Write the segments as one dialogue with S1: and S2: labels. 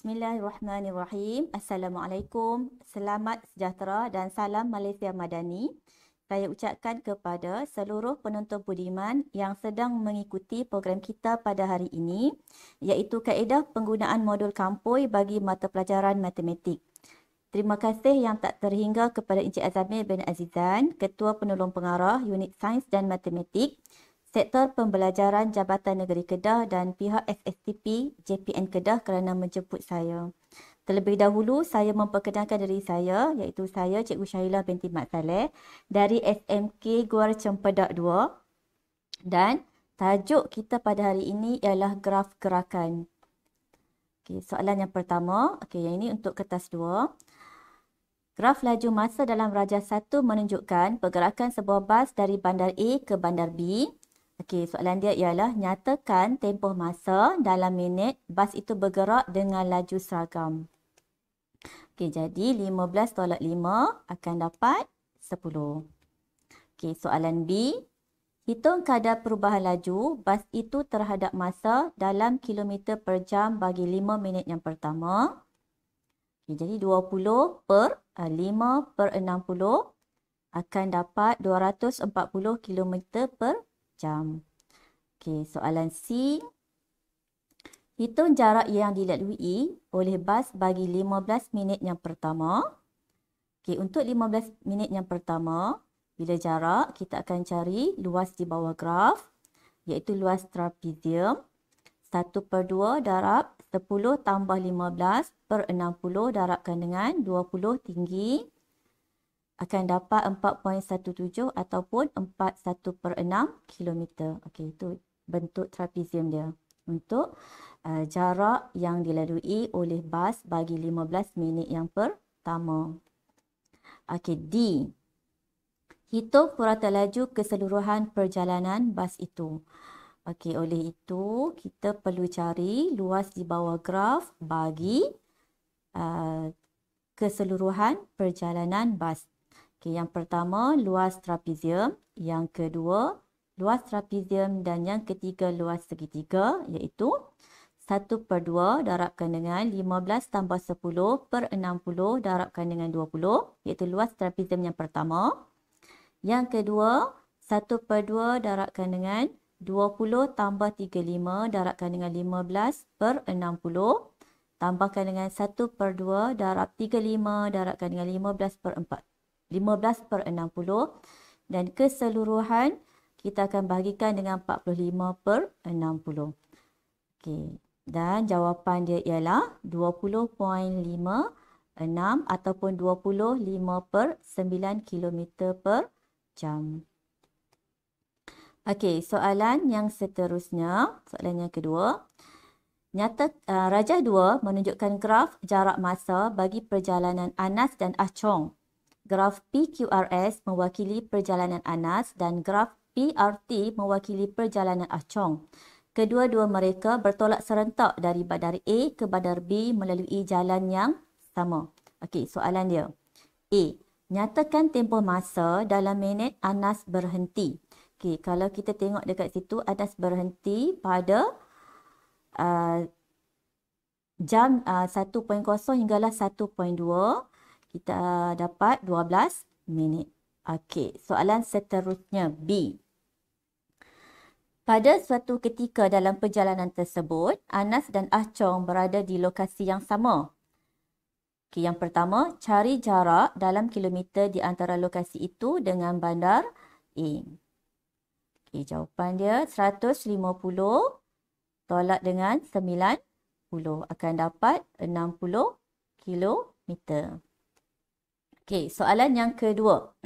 S1: Bismillahirrahmanirrahim. Assalamualaikum, selamat sejahtera dan salam Malaysia Madani. Saya ucapkan kepada seluruh penonton budiman yang sedang mengikuti program kita pada hari ini, iaitu kaedah penggunaan modul Kampoi bagi mata pelajaran matematik. Terima kasih yang tak terhingga kepada Encik Azamil bin Azizan, Ketua Penolong Pengarah Unit Sains dan Matematik, Sektor Pembelajaran Jabatan Negeri Kedah dan pihak SSTP JPN Kedah kerana menjemput saya. Terlebih dahulu, saya memperkenalkan diri saya, iaitu saya Cikgu Syahilah binti Mat Saleh dari SMK Guar Cempedak 2 dan tajuk kita pada hari ini ialah graf gerakan. Okey, soalan yang pertama, yang ini untuk kertas 2. Graf laju masa dalam Rajah 1 menunjukkan pergerakan sebuah bas dari bandar A ke bandar B. Okey, soalan dia ialah nyatakan tempoh masa dalam minit bas itu bergerak dengan laju seragam. Okey, jadi 15 tolak 5 akan dapat 10. Okey, soalan B. Hitung kadar perubahan laju bas itu terhadap masa dalam kilometer per jam bagi 5 minit yang pertama. Okey, jadi 20 per 5 per 60 akan dapat 240 km per jam. Okey, soalan C. Hitung jarak yang dilalui oleh bas bagi 15 minit yang pertama. Okey, untuk 15 minit yang pertama, bila jarak, kita akan cari luas di bawah graf, iaitu luas trapezium. 1/2 darab 10 tambah 15 per 60 darabkan dengan 20 tinggi akan dapat 4.17 ataupun 41/6 km. Okey, itu bentuk trapezium dia untuk jarak yang dilalui oleh bas bagi 15 minit yang pertama. Okey, D. Hitung purata laju keseluruhan perjalanan bas itu. Okey, oleh itu kita perlu cari luas di bawah graf bagi keseluruhan perjalanan bas. Okey, yang pertama luas trapezium, yang kedua luas trapezium dan yang ketiga luas segitiga, iaitu 1/2 darabkan dengan 15 tambah 10 per 60 darabkan dengan 20, iaitu luas trapezium yang pertama. Yang kedua 1/2 darabkan dengan 20 tambah 35 darabkan dengan 15 per 60. Tambahkan dengan 1/2 darab 35 darabkan dengan 15 per 60. Dan keseluruhan kita akan bahagikan dengan 45/60. Okey. Dan jawapan dia ialah 20.56 ataupun 25/9 km per jam. Okey, soalan yang seterusnya, soalan yang kedua. Rajah 2 menunjukkan graf jarak masa bagi perjalanan Anas dan Achong. Graf PQRS mewakili perjalanan Anas dan graf PRT mewakili perjalanan Achong. Kedua-dua mereka bertolak serentak dari bandar A ke bandar B melalui jalan yang sama. Okey, soalan dia. A. Nyatakan tempoh masa dalam minit Anas berhenti. Okey, kalau kita tengok dekat situ, Anas berhenti pada jam 1.0 hinggalah 1.2. Kita dapat 12 minit. Okey, soalan seterusnya B. Pada suatu ketika dalam perjalanan tersebut, Anas dan Achong berada di lokasi yang sama. Okey, yang pertama, cari jarak dalam kilometer di antara lokasi itu dengan bandar A. Okey, jawapan dia 150 tolak dengan 90 akan dapat 60 kilometer. Okey, soalan yang kedua.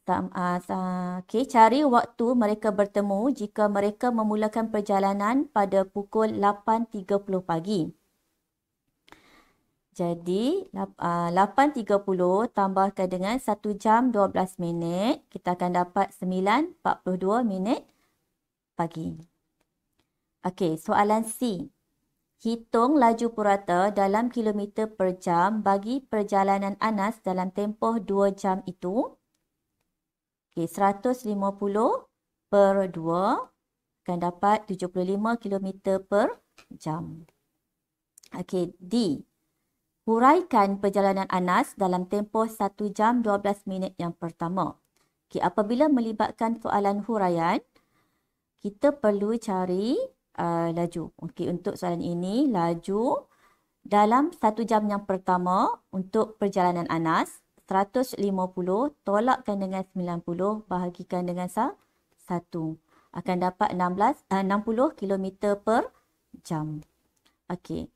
S1: Okey, cari waktu mereka bertemu jika mereka memulakan perjalanan pada pukul 8.30 pagi. Jadi, 8.30 tambahkan dengan 1 jam 12 minit, kita akan dapat 9.42 minit pagi. Okey, soalan C. Hitung laju purata dalam kilometer per jam bagi perjalanan Anas dalam tempoh 2 jam itu. Okey, 150/2 akan dapat 75 km per jam. Okey, D. Huraikan perjalanan Anas dalam tempoh 1 jam 12 minit yang pertama. Okey, apabila melibatkan soalan huraian, kita perlu cari laju. Okey, untuk soalan ini, laju dalam 1 jam yang pertama untuk perjalanan Anas, 150 tolakkan dengan 90 bahagikan dengan 1 akan dapat 60 km per jam. Okey.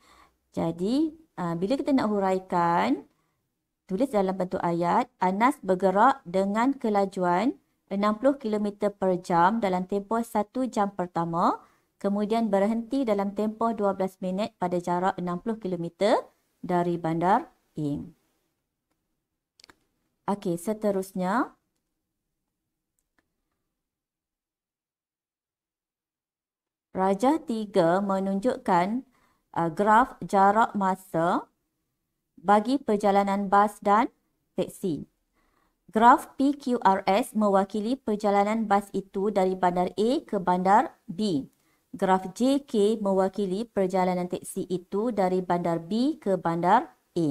S1: Jadi, bila kita nak huraikan, tulis dalam bentuk ayat, Anas bergerak dengan kelajuan 60 km per jam dalam tempoh 1 jam pertama, kemudian berhenti dalam tempoh 12 minit pada jarak 60 km dari bandar A. Okey, seterusnya. Rajah 3 menunjukkan graf jarak masa bagi perjalanan bas dan teksi. Graf PQRS mewakili perjalanan bas itu dari bandar A ke bandar B. Graf JK mewakili perjalanan teksi itu dari bandar B ke bandar A.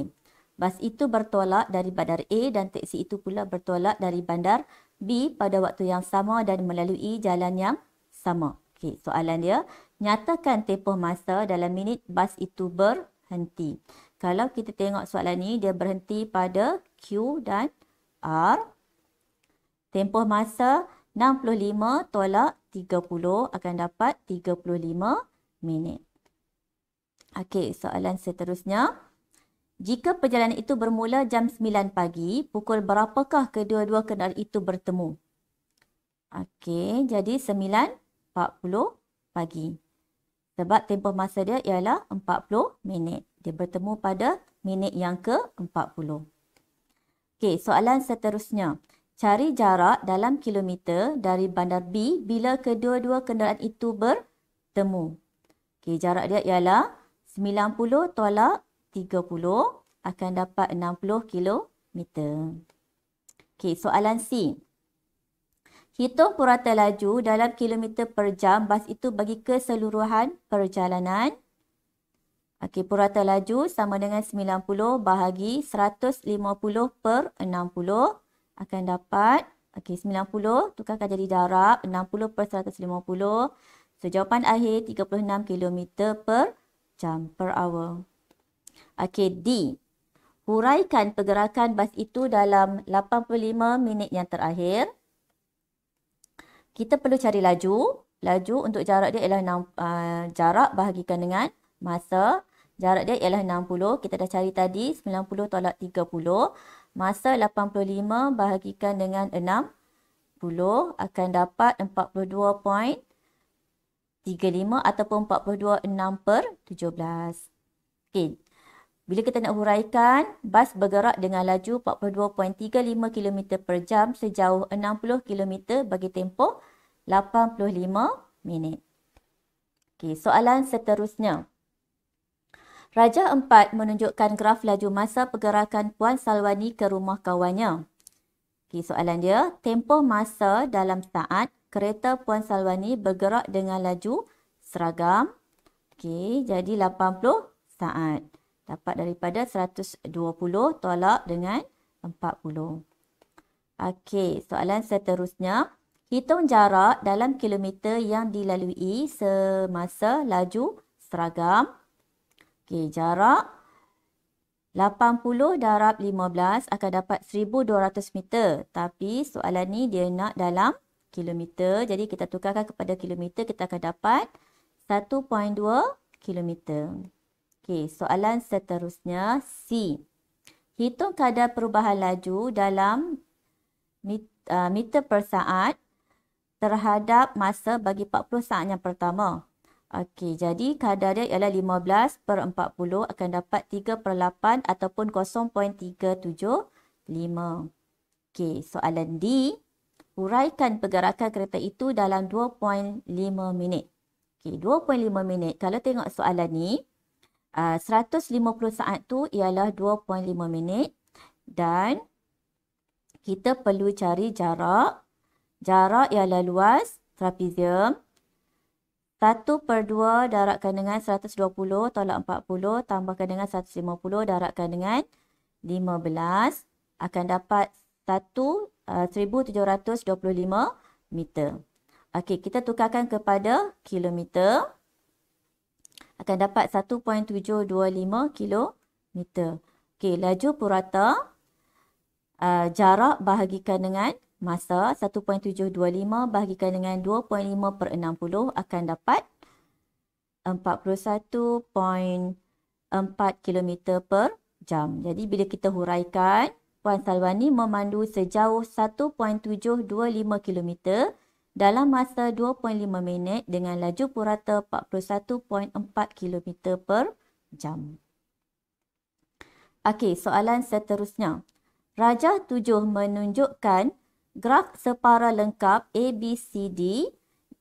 S1: Bas itu bertolak dari bandar A dan teksi itu pula bertolak dari bandar B pada waktu yang sama dan melalui jalan yang sama. Okey, soalan dia, nyatakan tempoh masa dalam minit bas itu berhenti. Kalau kita tengok soalan ni, dia berhenti pada Q dan R. Tempoh masa 65 tolak 30 akan dapat 35 minit. Okey, soalan seterusnya. Jika perjalanan itu bermula jam 9 pagi, pukul berapakah kedua-dua kenderaan itu bertemu? Okey, jadi 9.40 pagi. Sebab tempoh masa dia ialah 40 minit. Dia bertemu pada minit yang ke-40. Okey, soalan seterusnya. Cari jarak dalam kilometer dari bandar B bila kedua-dua kenderaan itu bertemu. Okey, jarak dia ialah 90 tolak 30 akan dapat 60 kilometer. Okey, soalan C. Hitung purata laju dalam kilometer per jam bas itu bagi keseluruhan perjalanan. Okey, purata laju sama dengan 90 bahagi 150 per 60 akan dapat, okey, 90 tukarkan jadi darab 60 per 150. So, jawapan akhir 36 km per jam, per hour. Okey, D. Huraikan pergerakan bas itu dalam 85 minit yang terakhir. Kita perlu cari laju. Laju untuk jarak dia ialah jarak bahagikan dengan masa. Jarak dia ialah 60. Kita dah cari tadi 90 tolak 30. Masa 85 bahagikan dengan 60 akan dapat 42.35 ataupun 42.6 per 17. Okey. Bila kita nak huraikan, bas bergerak dengan laju 42.35 km per jam sejauh 60 km bagi tempoh 85 minit. Okey, soalan seterusnya. Rajah 4 menunjukkan graf laju masa pergerakan Puan Salwani ke rumah kawannya. Okey, soalan dia, tempoh masa dalam saat kereta Puan Salwani bergerak dengan laju seragam. Okey, jadi 80 saat. Dapat daripada 120 tolak dengan 40. Okey, soalan seterusnya. Hitung jarak dalam kilometer yang dilalui semasa laju seragam. Okey, jarak 80 darab 15 akan dapat 1200 meter. Tapi soalan ni dia nak dalam kilometer. Jadi kita tukarkan kepada kilometer, kita akan dapat 1.2 kilometer. Okey, soalan seterusnya C. Hitung kadar perubahan laju dalam meter per saat terhadap masa bagi 40 saat yang pertama. Okey, jadi kadar dia ialah 15 per 40 akan dapat 3/8 ataupun 0.375. Okey, soalan D. Huraikan pergerakan kereta itu dalam 2.5 minit. Okey, 2.5 minit. Kalau tengok soalan ni, 150 saat tu ialah 2.5 minit dan kita perlu cari jarak. Jarak ialah luas trapezium 1/2 darabkan dengan 120 tolak 40 tambahkan dengan 150 darabkan dengan 15 akan dapat 1725 meter. Okey, kita tukarkan kepada kilometer. Akan dapat 1.725 kilometer. Okey, laju purata jarak bahagikan dengan masa 1.725 bahagikan dengan 2.5/60 akan dapat 41.4 km per jam. Jadi bila kita huraikan, Puan Salwani memandu sejauh 1.725 km dalam masa 2.5 minit dengan laju purata 41.4 km per jam. Okey, soalan seterusnya. Rajah 7 menunjukkan graf separa lengkap ABCD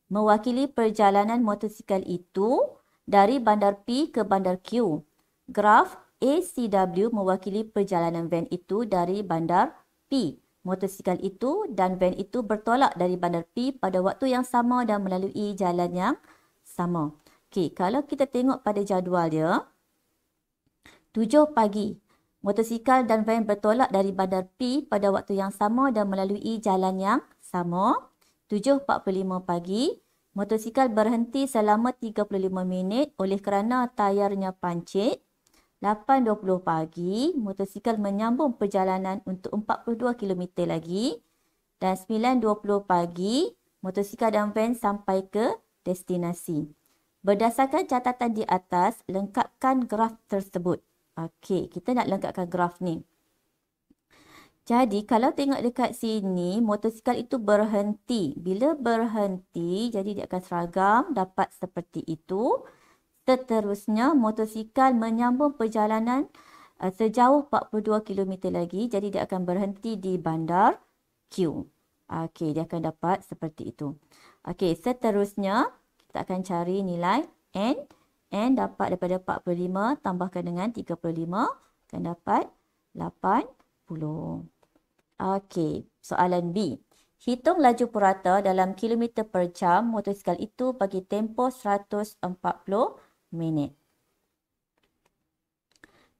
S1: mewakili perjalanan motosikal itu dari bandar P ke bandar Q. Graf ACW mewakili perjalanan van itu dari bandar P. Motosikal itu dan van itu bertolak dari bandar P pada waktu yang sama dan melalui jalan yang sama. Okey, kalau kita tengok pada jadual dia, 7 pagi. Motosikal dan van bertolak dari bandar P pada waktu yang sama dan melalui jalan yang sama. 7.45 pagi. Motosikal berhenti selama 35 minit oleh kerana tayarnya pancit. 8.20 pagi, motosikal menyambung perjalanan untuk 42 km lagi. Dan 9.20 pagi, motosikal dan van sampai ke destinasi. Berdasarkan catatan di atas, lengkapkan graf tersebut. Okey, kita nak lengkapkan graf ni. Jadi, kalau tengok dekat sini, motosikal itu berhenti. Bila berhenti, jadi dia akan seragam, dapat seperti itu. Seterusnya, motosikal menyambung perjalanan sejauh 42 km lagi. Jadi, dia akan berhenti di bandar Q. Okey, dia akan dapat seperti itu. Okey, seterusnya, kita akan cari nilai N. N dapat daripada 45 tambahkan dengan 35. Akan dapat 80. Okey, soalan B. Hitung laju purata dalam kilometer per jam motosikal itu bagi tempoh 140 minit.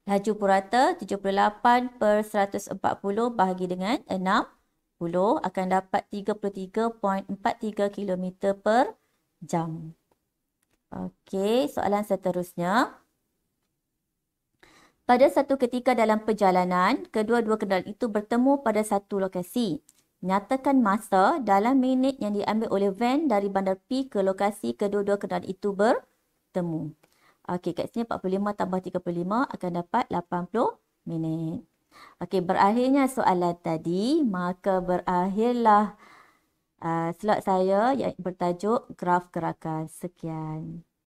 S1: Laju purata 78/140 bahagi dengan 60 akan dapat 33.43 km per jam. Okey, soalan seterusnya. Pada satu ketika dalam perjalanan, kedua-dua kendaraan itu bertemu pada satu lokasi. Nyatakan masa dalam minit yang diambil oleh van dari bandar P ke lokasi kedua-dua kendaraan itu bertemu. Okey, kat sini 45 tambah 35 akan dapat 80 minit. Okey, berakhirnya soalan tadi, maka berakhirlah slot saya yang bertajuk graf gerakan. Sekian.